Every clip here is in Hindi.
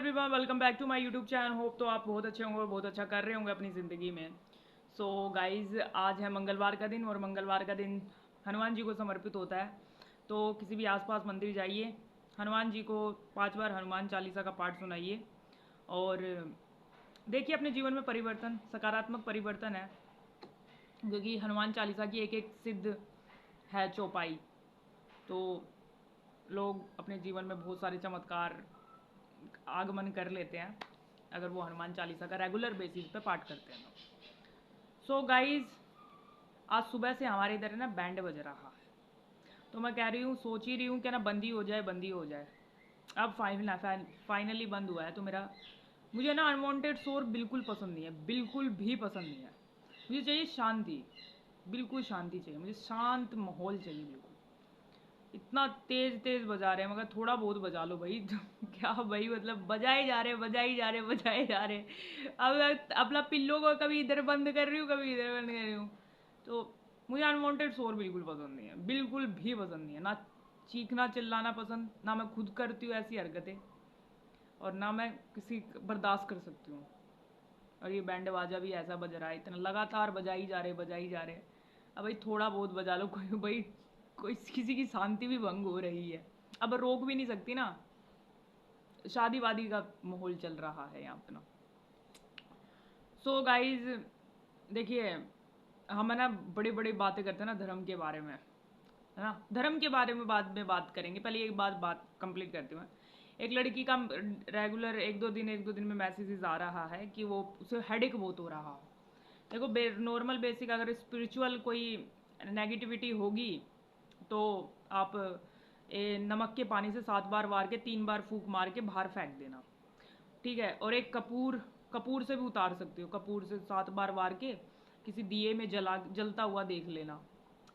Everyone, welcome back to my YouTube channel. Hope तो आप बहुत अच्छे होंगे और बहुत अच्छा कर रहे होंगे अपनी ज़िंदगी में। सो गाइज, आज है मंगलवार का दिन और मंगलवार का दिन हनुमान जी को समर्पित होता है। तो किसी भी आसपास मंदिर जाइए, हनुमान जी को 5 बार हनुमान चालीसा का पाठ सुनाइए और देखिए अपने जीवन में परिवर्तन, सकारात्मक परिवर्तन है। क्योंकि हनुमान चालीसा की एक एक सिद्ध है चौपाई। तो लोग अपने जीवन में बहुत सारे चमत्कार आगमन कर लेते हैं अगर वो हनुमान चालीसा का रेगुलर बेसिस पे पाठ करते हैं। सो गाइज, आज सुबह से हमारे इधर है ना बैंड बज रहा है। तो मैं कह रही हूँ, सोच ही रही हूँ कि ना बंदी हो जाए, बंदी हो जाए। अब फाइनली बंद हुआ है। तो मुझे ना अनवांटेड शोर बिल्कुल पसंद नहीं है, बिल्कुल भी पसंद नहीं है। मुझे चाहिए शांति, बिल्कुल शांति चाहिए मुझे, शांत माहौल चाहिए बिल्कुल। इतना तेज तेज बजा रहे हैं, मगर थोड़ा बहुत बजा लो भाई। क्या भाई, मतलब बजाए जा रहे, बजाई जा रहे, बजाए जा रहे। अब मैं अपना पिल्लो को कभी इधर बंद कर रही हूँ, कभी इधर बंद कर रही हूँ। तो मुझे अनवांटेड शोर बिल्कुल पसंद नहीं है, बिल्कुल भी पसंद नहीं है। ना चीखना चिल्लाना पसंद, ना मैं खुद करती हूँ ऐसी हरकतें, और ना मैं किसी बर्दाश्त कर सकती हूँ। और ये बैंड बाजा भी ऐसा बज रहा है, इतना लगातार बजाई जा रहे, बजाई जा रहे। अब भाई थोड़ा बहुत बजा लो, कोई भाई, कोई किसी की शांति भी भंग हो रही है। अब रोक भी नहीं सकती ना, शादी वादी का माहौल चल रहा है यहाँ पे ना। सो गाइज, देखिए, हम है ना बड़ी बड़ी बातें करते हैं ना धर्म के बारे में, है ना। धर्म के बारे में बाद में बात करेंगे, पहले एक बात कंप्लीट करती हूँ मैं। एक लड़की का रेगुलर एक दो दिन में मैसेजेस आ रहा है कि वो उसे हेडेक बहुत हो रहा है। देखो, नॉर्मल बेसिक अगर स्पिरिचुअल कोई नेगेटिविटी होगी तो आप नमक के पानी से 7 बार वार के 3 बार फूंक मार के बाहर फेंक देना, ठीक है। और एक कपूर, कपूर से भी उतार सकते हो, कपूर से 7 बार वार के किसी दिए में जलता हुआ देख लेना।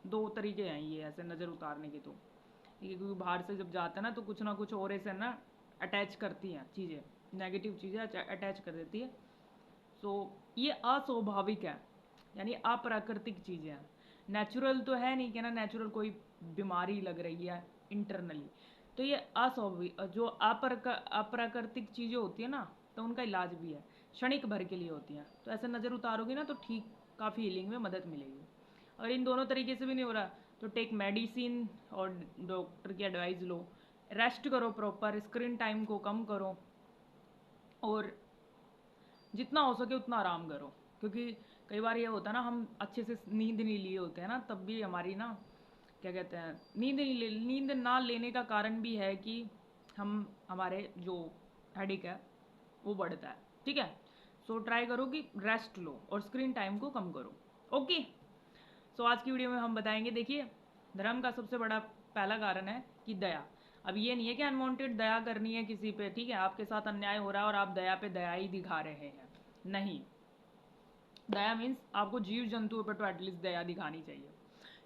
दो तरीके हैं ये ऐसे नज़र उतारने के। तो ठीक है, क्योंकि बाहर से जब जाता है ना तो कुछ ना कुछ और ऐसे ना अटैच करती हैं चीज़ें, नेगेटिव चीज़ें अटैच कर देती है। सो ये अस्वाभाविक है, यानी अप्राकृतिक चीज़ें हैं। नेचुरल तो है नहीं कि ना नेचुरल कोई बीमारी लग रही है इंटरनली। तो ये अस्वाभाविक जो अप्राकृतिक चीज़ें होती है ना, तो उनका इलाज भी है, क्षणिक भर के लिए होती हैं। तो ऐसे नज़र उतारोगे ना तो ठीक, काफ़ी हीलिंग में मदद मिलेगी। अगर इन दोनों तरीके से भी नहीं हो रहा तो टेक मेडिसिन और डॉक्टर की एडवाइस लो। रेस्ट करो, प्रॉपर स्क्रीन टाइम को कम करो और जितना हो सके उतना आराम करो। क्योंकि कई बार ये होता है ना, हम अच्छे से नींद नहीं लिए होते हैं ना, तब भी हमारी ना, क्या कहते हैं, नींद ना लेने का कारण भी है कि हमारे जो हेडेक है वो बढ़ता है, ठीक है। सो ट्राई करो कि रेस्ट लो और स्क्रीन टाइम को कम करो। ओके। सो आज की वीडियो में हम बताएंगे, देखिए, धर्म का सबसे बड़ा पहला कारण है कि दया। अब ये नहीं है कि अनवांटेड दया करनी है किसी पे, ठीक है। आपके साथ अन्याय हो रहा है और आप दया पे दया ही दिखा रहे हैं, नहीं। दया मीन्स आपको जीव जंतुओं पर तो एटलीस्ट दया दिखानी चाहिए।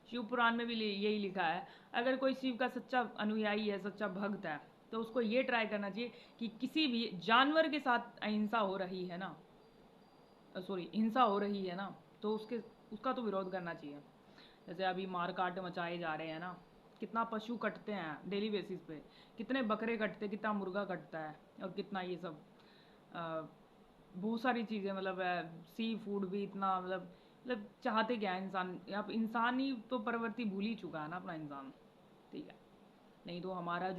शिव पुराण में भी यही लिखा है, अगर कोई शिव का सच्चा अनुयायी है, सच्चा भक्त है, तो उसको ये ट्राई करना चाहिए कि किसी भी जानवर के साथ अहिंसा हो रही है ना, सॉरी, हिंसा हो रही है ना, तो उसका तो विरोध करना चाहिए। जैसे अभी मार काट मचाए जा रहे हैं ना, कितना पशु कटते हैं डेली बेसिस पे, कितने बकरे कटते, कितना मुर्गा कटता है, और कितना ये सब बहुत सारी चीज़ें, मतलब सी फूड भी इतना, मतलब चाहते क्या है इंसान। अब इंसान ही तो प्रवृत्ति भूल ही चुका है ना अपना इंसान, ठीक है। नहीं तो हमारा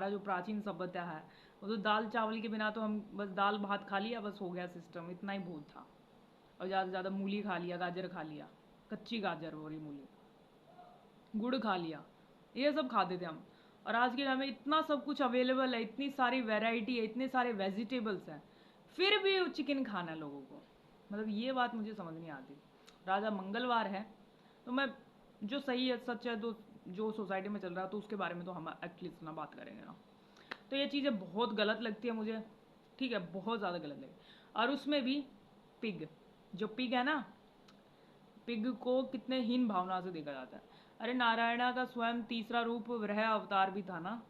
जो प्राचीन सभ्यता है, वो तो दाल चावल के बिना तो हम बस दाल भात खा लिया, बस हो गया सिस्टम, इतना ही बहुत था। और ज़्यादा से ज़्यादा मूली खा लिया, गाजर खा लिया, कच्ची गाजर हो रही मूली, गुड़ खा लिया, ये सब खाते थे हम। और आज के टाइम में इतना सब कुछ अवेलेबल है, इतनी सारी वैरायटी है, इतने सारे वेजिटेबल्स हैं, फिर भी चिकन खाना है लोगों को। मतलब ये बात मुझे समझ नहीं आती। राजा मंगलवार है तो मैं, जो सही है सच है, तो जो सोसाइटी में चल रहा है तो उसके बारे में तो हम एटलीस्ट ना बात करेंगे ना। तो ये चीज़ें बहुत गलत लगती है मुझे, ठीक है, बहुत ज़्यादा गलत लगी। और उसमें भी पिग, जो पिग है ना, पिग को कितने हीन भावना से देखा जाता है। अरे नारायणा का स्वयं तीसरा रूप वराह अवतार भी था ना,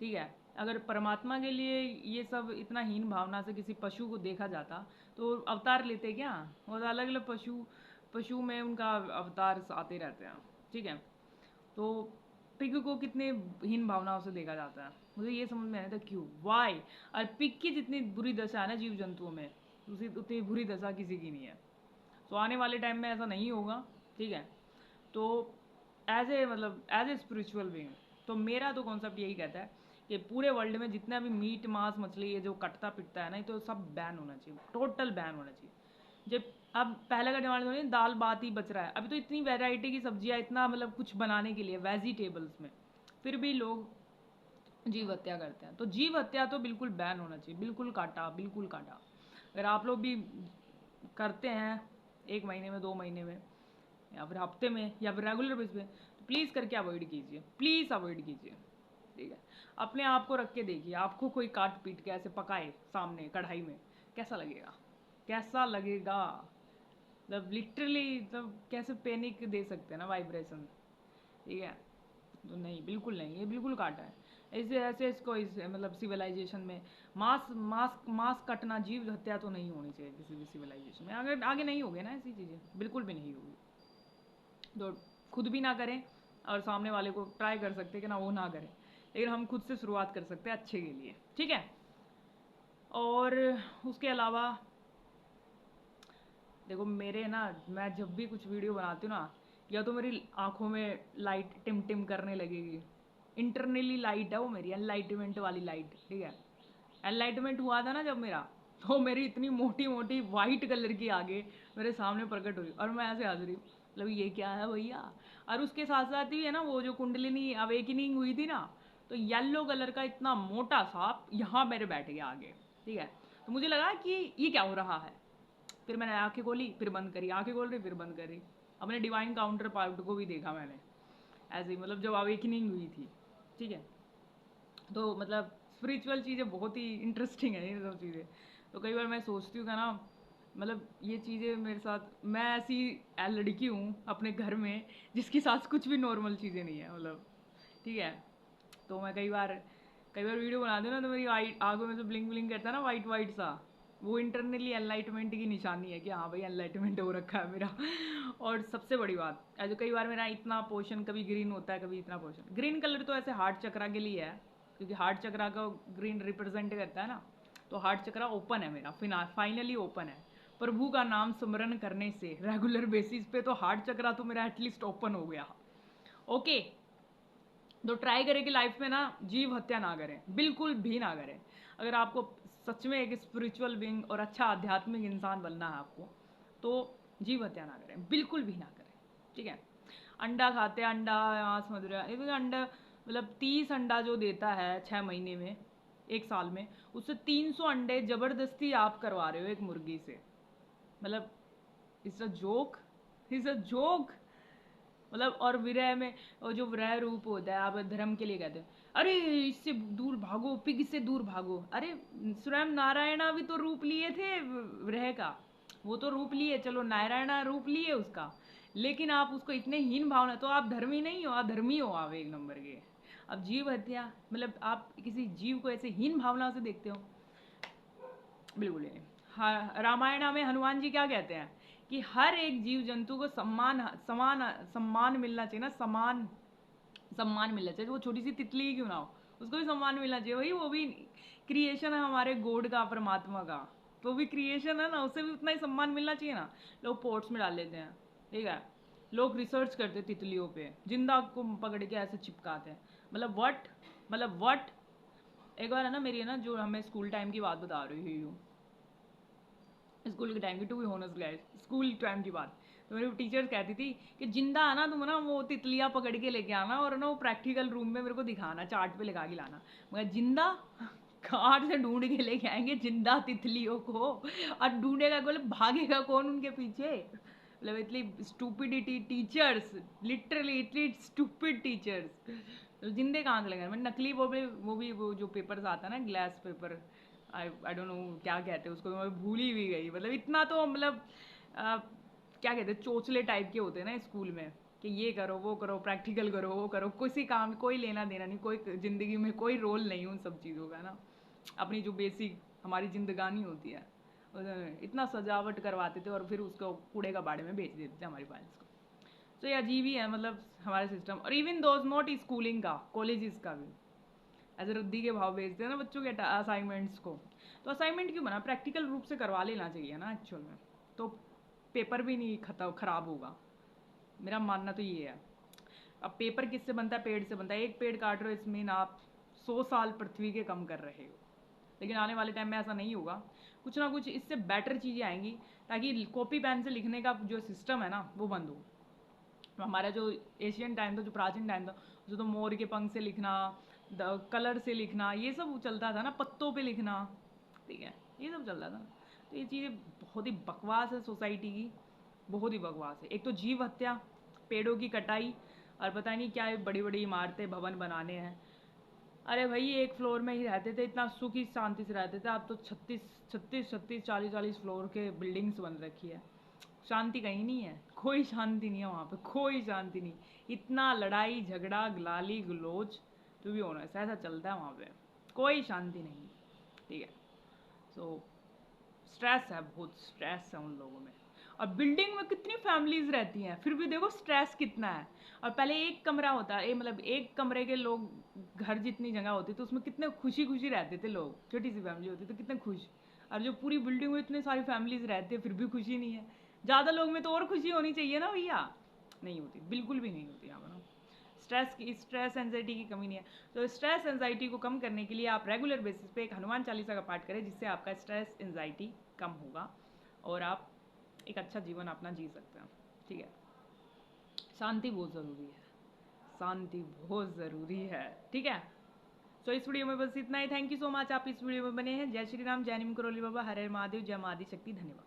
ठीक है। अगर परमात्मा के लिए ये सब इतना हीन भावना से किसी पशु को देखा जाता तो अवतार लेते क्या। और अलग अलग पशु पशु में उनका अवतार आते रहते हैं, ठीक है। तो पिग को कितने हीन भावनाओं से देखा जाता है, मुझे ये समझ में आया था क्यों, वाई। और पिग की जितनी बुरी दशा है ना जीव जंतुओं में, उसी उतनी बुरी दशा किसी की नहीं है। तो आने वाले टाइम में ऐसा नहीं होगा, ठीक है। तो एज ए स्पिरिचुअल बीइंग, तो मेरा तो कॉन्सेप्ट यही कहता है कि पूरे वर्ल्ड में जितना भी मीट मांस मछली ये जो कटता पिटता है ना, तो सब बैन होना चाहिए, टोटल बैन होना चाहिए। जब अब पहले का जमाने में दाल भात ही बच रहा है, अभी तो इतनी वैरायटी की सब्जियां, इतना कुछ बनाने के लिए वेजिटेबल्स में, फिर भी लोग जीव हत्या करते हैं। तो जीव हत्या तो बिल्कुल बैन होना चाहिए, बिल्कुल काटा, बिल्कुल काटा। अगर आप लोग भी करते हैं 1 महीने में, 2 महीने में, या फिर हफ्ते में, या फिर रेगुलर बेस पे, तो प्लीज़ करके अवॉइड कीजिए, प्लीज़ अवॉइड कीजिए, ठीक है। अपने आप को रख के देखिए, आपको कोई काट पीट के ऐसे पकाए सामने कढ़ाई में, कैसा लगेगा, कैसा लगेगा। मतलब लिटरली, मतलब कैसे पैनिक दे सकते हैं ना वाइब्रेशन, ठीक है। तो नहीं, बिल्कुल नहीं, ये बिल्कुल काटा है। ऐसे ऐसे इसको सिविलाइजेशन में मांस मांस मांस कटना, जीव हत्या तो नहीं होनी चाहिए किसी भी सिविलाइजेशन में। आगे आगे नहीं होगी ना ऐसी चीज़ें, बिल्कुल भी नहीं होगी। तो खुद भी ना करें, और सामने वाले को ट्राई कर सकते हैं कि ना वो ना करें, लेकिन हम खुद से शुरुआत कर सकते हैं अच्छे के लिए, ठीक है। और उसके अलावा देखो मेरे ना, मैं जब भी कुछ वीडियो बनाती हूँ ना, या तो मेरी आंखों में लाइट टिम टिम करने लगेगी, इंटरनली लाइट है वो मेरी, एनलाइटमेंट वाली लाइट, ठीक है। एनलाइटमेंट हुआ था ना जब मेरा, तो मेरी इतनी मोटी मोटी वाइट कलर की आगे मेरे सामने प्रकट हुई, और मैं ऐसे हंस रही हूँ, मतलब ये क्या है भैया। और उसके साथ साथ ही है ना, वो जो कुंडलिनी अवेकनिंग हुई थी ना, तो येलो कलर का इतना मोटा सांप यहाँ मेरे बैठ गया आगे, ठीक है। तो मुझे लगा कि ये क्या हो रहा है। फिर मैंने आंखें खोली, फिर बंद करी, आंखें खोल रही, फिर बंद करी। अपने डिवाइन काउंटर पार्ट को भी देखा मैंने ऐसे ही, जब अवेकनिंग हुई थी, ठीक है। तो स्पिरिचुअल चीज़ें बहुत ही इंटरेस्टिंग है ये सब चीज़ें। तो कई बार मैं सोचती हूँ कि ना, ये चीज़ें मेरे साथ, मैं ऐसी लड़की हूँ अपने घर में जिसके साथ कुछ भी नॉर्मल चीज़ें नहीं है, ठीक है। तो मैं कई बार वीडियो बनाती हूँ ना, तो मेरी वाइट आंखों में से ब्लिंक ब्लिंक करता है ना, वाइट वाइट सा, वो इंटरनली एनलाइटमेंट की निशानी है कि हाँ भाई एनलाइटमेंट हो रखा है मेरा। और सबसे बड़ी बात, ऐसे कई बार मेरा इतना पोर्शन कभी ग्रीन होता है, कभी इतना पोर्शन, ग्रीन कलर तो ऐसे हार्ट चक्रा के लिए है, क्योंकि हार्ट चक्रा का ग्रीन रिप्रेजेंट करता है ना। तो हार्ट चक्रा ओपन है मेरा, फाइनली ओपन है। प्रभु का नाम स्मरण करने से रेगुलर बेसिस पे तो हार्ट चक्रा तो मेरा एटलीस्ट ओपन हो गया, ओके। तो ट्राई करें कि लाइफ में ना जीव हत्या ना करें, बिल्कुल भी ना करें। अगर आपको सच में एक स्पिरिचुअल बीइंग और अच्छा आध्यात्मिक इंसान बनना है आपको, तो जीव हत्या ना करें, बिल्कुल भी ना करें, ठीक है। अंडा खाते हैं, अंडा मांस मदिरा, ये अंडा 30 अंडा जो देता है 6 महीने में, 1 साल में, उससे 300 अंडे जबरदस्ती आप करवा रहे हो एक मुर्गी से। मतलब it's a joke, it's a joke. और विरह में, और जो विरह रूप होता है, आप धर्म के लिए कहते हैं, अरे इससे दूर भागो, पिग से दूर भागो। अरे स्वयं नारायणा भी तो रूप लिए थे विरह का, वो तो रूप लिए, चलो नारायणा रूप लिए उसका, लेकिन आप उसको इतने हीन भावना, तो आप धर्मी नहीं हो, अधर्मी हो आप 1 नंबर के। अब जीव हत्या, आप किसी जीव को ऐसे हीन भावना से देखते हो, बिल्कुल ही नहीं। हाँ, रामायण में हनुमान जी क्या कहते हैं कि हर एक जीव जंतु को सम्मान मिलना चाहिए ना, सम्मान मिलना चाहिए, वो छोटी सी तितली ही क्यों ना हो, उसको भी सम्मान मिलना चाहिए। वही, वो भी क्रिएशन है हमारे गॉड का, परमात्मा का, तो भी क्रिएशन है ना, उसे भी उतना ही सम्मान मिलना चाहिए ना। लोग पोर्ट्स में डाल लेते हैं, ठीक है। लोग रिसर्च करते हैं तितलियों पे, जिंदा को पकड़ के ऐसे चिपकाते हैं, वट, वट। एक बार है ना, मेरी है ना, जो हमें स्कूल टाइम की बात बता रही हूँ, स्कूल के टाइम की, to be honest guys, school time की बात। तो मेरी टीचर्स कहती थी कि जिंदा आना तुम ना, वो तितलियाँ पकड़ के लेके आना, और ना वो प्रैक्टिकल रूम में मेरे को दिखाना, चार्ट पे लिखा के लाना। मगर जिंदा कहाँ से ढूंढ के लेके आएंगे जिंदा तितलियों को, और ढूंढेगा बोले, भागेगा कौन उनके पीछे। इतनी स्टूपिडिटी टीचर्स, लिटरली इतनी स्टूपिड टीचर्स। तो जिंदे कहाँ से लगे, मैं नकली वो जो पेपर्स आता है ना, glass paper, I don't know क्या कहते हैं उसको, तो मैं भूल ही भी गई। इतना तो क्या कहते हैं, चोचले टाइप के होते हैं ना स्कूल में, कि ये करो, वो करो, प्रैक्टिकल करो, वो करो, किसी काम कोई लेना देना नहीं, कोई ज़िंदगी में कोई रोल नहीं उन सब चीज़ों का ना। अपनी जो बेसिक हमारी जिंदगानी होती है, इतना सजावट करवाते थे, और फिर उसको कूड़े का बाड़े में बेच देते थे हमारी फाइल्स को। तो ये अजीब ही है हमारे सिस्टम। और इवन दोज नॉट स्कूलिंग का, कॉलेजेस का भी, ऐसे रद्दी के भाव बेचते हैं ना बच्चों के असाइनमेंट्स को। तो असाइनमेंट क्यों बना, प्रैक्टिकल रूप से करवा लेना चाहिए ना एक्चुअल में, तो पेपर भी नहीं खराब होगा। मेरा मानना तो ये है। अब पेपर किससे बनता है, पेड़ से बनता है। एक पेड़ काट रहे हो इसमें आप 100 साल पृथ्वी के कम कर रहे हो। लेकिन आने वाले टाइम में ऐसा नहीं होगा, कुछ ना कुछ इससे बेटर चीज़ें आएंगी, ताकि कॉपी पेन से लिखने का जो सिस्टम है ना वो बंद हो। तो हमारा जो एशियन टाइम था, जो प्राचीन टाइम था, जो तो मोर के पंख से लिखना, कलर से लिखना, ये सब चलता था ना, पत्तों पे लिखना, ठीक है, ये सब चलता था। तो ये चीज़ें बहुत ही बकवास है सोसाइटी की, बहुत ही बकवास है। एक तो जीव हत्या, पेड़ों की कटाई, और पता नहीं क्या बड़ी बड़ी इमारतें भवन बनाने हैं। अरे भाई एक फ्लोर में ही रहते थे, इतना सुखी शांति से रहते थे। अब तो 36 40 फ्लोर के बिल्डिंग्स बन रखी है। शांति कहीं नहीं है, कोई शांति नहीं है वहाँ पे, कोई शांति नहीं। इतना लड़ाई झगड़ा गाली गलोच, तो भी होना ऐसा चलता है वहाँ पे, कोई शांति नहीं। ठीक है, सो स्ट्रेस है, बहुत स्ट्रेस है उन लोगों में। और बिल्डिंग में कितनी फैमिलीज रहती हैं, फिर भी देखो स्ट्रेस कितना है। और पहले एक कमरा होता है, मतलब एक कमरे के लोग, घर जितनी जगह होती तो उसमें कितने खुशी खुशी रहते थे लोग, छोटी सी फैमिली होती तो कितने खुश। और जो पूरी बिल्डिंग में इतनी सारी फैमिलीज रहती है फिर भी खुशी नहीं है। ज़्यादा लोग में तो और खुशी होनी चाहिए ना भैया, नहीं होती, बिल्कुल भी नहीं होती यहाँ पर ना। स्ट्रेस एंजाइटी की कमी नहीं है। तो स्ट्रेस एंजाइटी को कम करने के लिए आप रेगुलर बेसिस पे एक हनुमान चालीसा का पाठ करें, जिससे आपका स्ट्रेस एंजाइटी कम होगा और आप एक अच्छा जीवन अपना जी सकते हैं। ठीक है, शांति बहुत ज़रूरी है, शांति बहुत ज़रूरी है। ठीक है, तो इस वीडियो में बस इतना ही। थैंक यू सो मच, आप इस वीडियो में बने हैं। जय श्री राम, जय निम करोली बाबा, हरे महादेव, जय मादी शक्ति, धन्यवाद।